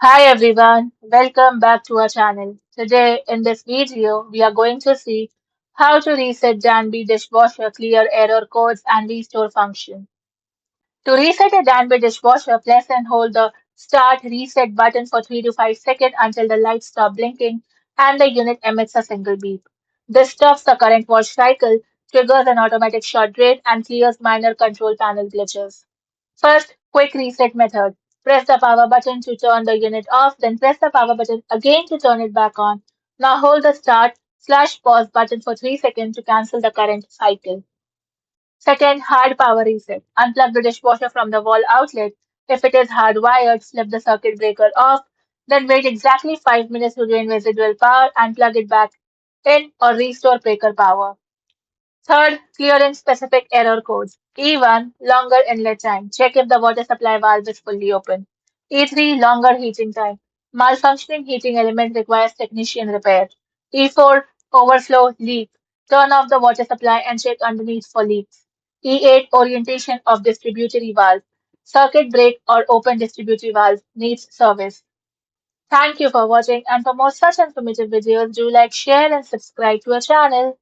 Hi everyone, welcome back to our channel. Today in this video, we are going to see how to reset Danby Dishwasher, clear error codes and restore function. To reset a Danby dishwasher, press and hold the Start Reset button for 3 to 5 seconds until the lights stop blinking and the unit emits a single beep. This stops the current wash cycle, triggers an automatic short drain, and clears minor control panel glitches. First, quick reset method. Press the power button to turn the unit off, then press the power button again to turn it back on. Now hold the start/pause button for 3 seconds to cancel the current cycle. Second, hard power reset. Unplug the dishwasher from the wall outlet. If it is hardwired, flip the circuit breaker off, then wait exactly 5 minutes to drain residual power and plug it back in or restore breaker power. Third, clearing specific error codes. E1, longer inlet time. Check if the water supply valve is fully open. E3, longer heating time. Malfunctioning heating element requires technician repair. E4, overflow leak. Turn off the water supply and check underneath for leaks. E8, orientation of distributory valve. Circuit break or open distributory valve needs service. Thank you for watching, and for more such informative videos, do like, share and subscribe to our channel.